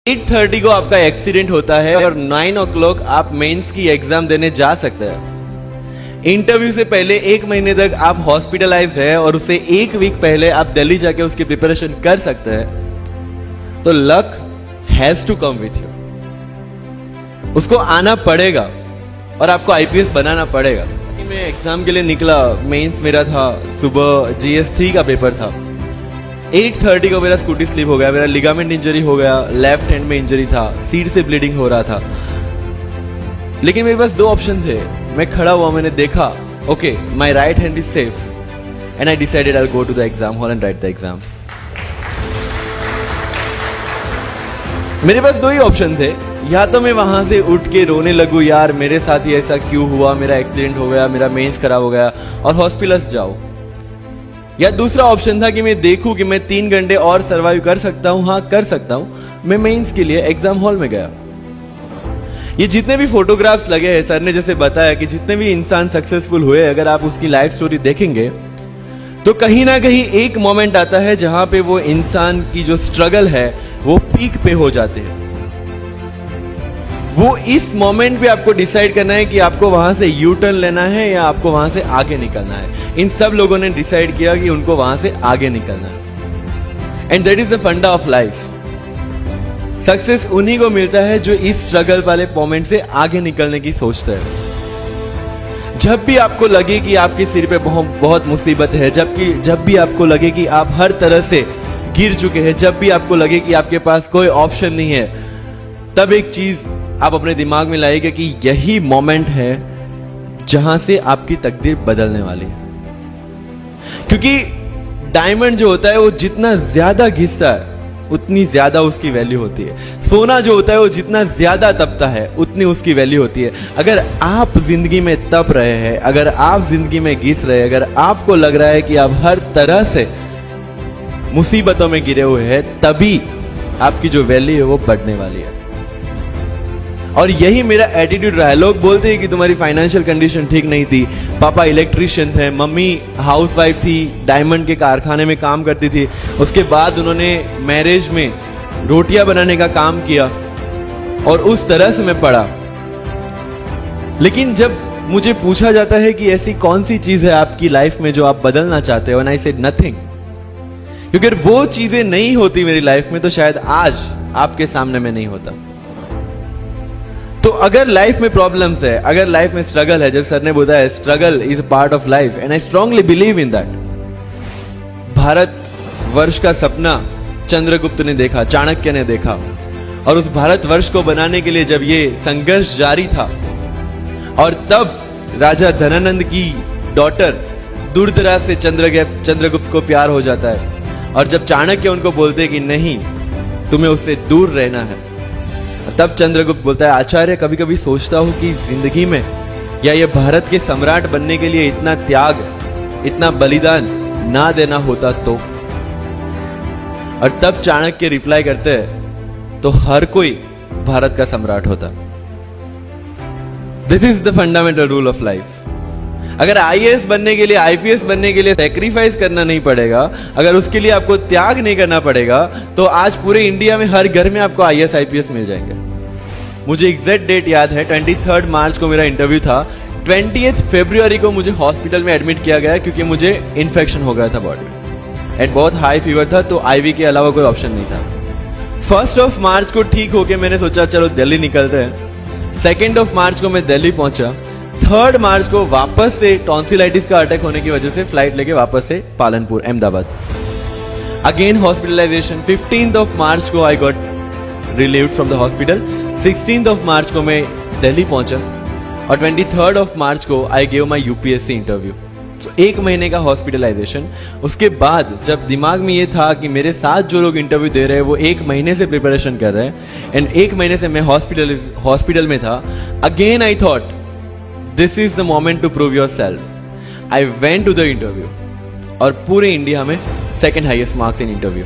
8:30 को आपका एक्सीडेंट होता है और 9 o'clock आप मेंस की एग्जाम देने जा सकते हैं। इंटरव्यू से पहले 1 महीने तक आप हॉस्पिटलाइज्ड है और उससे 1 वीक पहले आप दिल्ली जाके उसकी प्रिपरेशन कर सकते हैं। तो luck has to come with you, उसको आना पड़ेगा और आपको आईपीएस बनाना पड़ेगा। मैं एग्जाम के लिए निकला, मेंस मेरा था, सुबह GS3 का पेपर था। 8:30 को मेरा स्कूटी स्लिप हो गया, मेरा लिगामेंट इंजरी हो गया, लेफ्ट हैंड में इंजरी था, सीट से ब्लीडिंग हो रहा था। लेकिन मेरे पास 2 ऑप्शन थे। मैं खड़ा हुआ, मैंने देखा, okay my right hand is safe and I decided I will go to the exam hall and write the exam. मेरे पास 2 ही ऑप्शन थे, या तो मैं वहां से उठ के रोने लगूं, यार मेरे साथ ही ऐसा क्यों हुआ, मेरा एक्सीडेंट हो गया, मेरा मेंस खराब हो गया और हॉस्पिटल जाओ, या दूसरा ऑप्शन था कि मैं देखूं कि मैं 3 घंटे और सरवाइव कर सकता हूं। हाँ कर सकता हूं। मैं मेंस के लिए एग्जाम हॉल में गया। ये जितने भी फोटोग्राफ्स लगे हैं, सर ने जैसे बताया कि जितने भी इंसान सक्सेसफुल हुए, अगर आप उसकी लाइफ स्टोरी देखेंगे तो कहीं ना कहीं एक मोमेंट आता है जहां पे वो इंसान की जो स्ट्रगल है वो पीक पे हो जाते हैं। वो इस मोमेंट पे आपको डिसाइड करना है कि आपको वहां से यू टर्न लेना है या आपको वहां से आगे निकलना है। इन सब लोगों ने डिसाइड किया कि उनको वहां से आगे निकलना है। एंड दैट इज द फंडा ऑफ लाइफ। सक्सेस उन्हीं को मिलता है जो इस स्ट्रगल वाले मोमेंट से आगे निकलने की सोचते हैं। जब भी आपको लगे कि आपके सिर पे बहुत मुसीबत है, जब भी आपको लगे कि आप हर तरह से गिर चुके हैं, जब भी आपको लगे कि आपके पास कोई ऑप्शन नहीं है, तब एक चीज आप अपने दिमाग में लाइएगा कि यही मोमेंट है जहां से आपकी तकदीर बदलने वाली है। क्योंकि डायमंड जो होता है वो जितना ज्यादा घिसता है उतनी ज्यादा उसकी वैल्यू होती है। सोना जो होता है वो जितना ज्यादा तपता है उतनी उसकी वैल्यू होती है। अगर आप जिंदगी में तप रहे हैं, अगर आप जिंदगी में घिस रहे हैं, अगर आपको लग रहा है कि आप हर तरह से मुसीबतों में गिरे हुए हैं, तभी आपकी जो वैल्यू है वो बढ़ने वाली है। और यही मेरा एटीट्यूड रहा है। लोग बोलते हैं कि तुम्हारी फाइनेंशियल कंडीशन ठीक नहीं थी, पापा इलेक्ट्रिशियन थे, मम्मी हाउसवाइफ थी, डायमंड के कारखाने में काम करती थी, उसके बाद उन्होंने मैरिज में रोटियां बनाने का काम किया और उस तरह से मैं पढ़ा। लेकिन जब मुझे पूछा जाता है कि ऐसी कौन सी चीज है आपकी लाइफ में जो आप बदलना चाहते हो, एंड आई सेड नथिंग। क्योंकि अगर वो चीजें नहीं होती मेरी लाइफ में तो शायद आज आपके सामने मैं नहीं होता। तो अगर लाइफ में प्रॉब्लम्स है, अगर लाइफ में स्ट्रगल है, जैसे सर ने बोला है struggle is a part of life and I strongly believe in that. Bharat वर्ष का सपना चंद्रगुप्त ने देखा, चाणक्य ने देखा, और उस भारत वर्ष को बनाने के लिए जब ये संघर्ष जारी था, और तब राजा धनानंद की डॉटर दुर्धरा से चंद्रगुप्त को प्यार हो जाता है, और जब चाणक्य उनको बोलते कि नहीं तुम्हें उससे दूर रहना है, तब चंद्रगुप्त बोलता है आचार्य कभी कभी सोचता हूं कि जिंदगी में या ये भारत के सम्राट बनने के लिए इतना त्याग, इतना बलिदान ना देना होता तो। और तब चाणक्य रिप्लाई करते हैं तो हर कोई भारत का सम्राट होता। This is the fundamental rule of life. अगर आईएएस बनने के लिए, आईपीएस बनने के लिए सैक्रिफाइस करना नहीं पड़ेगा, अगर उसके लिए आपको त्याग नहीं करना पड़ेगा, तो आज पूरे इंडिया में हर घर में आपको आईएएस आईपीएस मिल जाएंगे। मुझे एग्जैक्ट डेट याद है, 23 मार्च को मेरा इंटरव्यू था। 20 फरवरी को मुझे हॉस्पिटल में एडमिट किया गया क्योंकि मुझे इन्फेक्शन हो गया था बॉडी में एंड बहुत हाई फीवर था, तो आईवी के अलावा कोई ऑप्शन नहीं था। 1 मार्च को ठीक होके मैंने सोचा चलो दिल्ली निकलते हैं। 2 मार्च को मैं दिल्ली पहुंचा। 3 मार्च को वापस से टॉन्सिलाइटिस का अटैक होने की वजह से फ्लाइट लेके वापस से पालनपुर अहमदाबाद, अगेन हॉस्पिटलाइजेशन। 15 मार्च को I got relieved from the hospital. 16 मार्च को मैं दिल्ली पहुंचा और 23 मार्च को I gave my UPSC interview. तो 1 महीने का हॉस्पिटलाइजेशन। उसके बाद जब दिमाग में ये था कि मेरे साथ जो लोग इंटरव्यू दे रहे हैं वो 1 महीने से प्रिपरेशन कर रहे हैं एंड 1 महीने से मैं हॉस्पिटल में था, again I thought this is the moment to prove yourself. I went to the interview और पूरे इंडिया में 2nd highest marks in interview.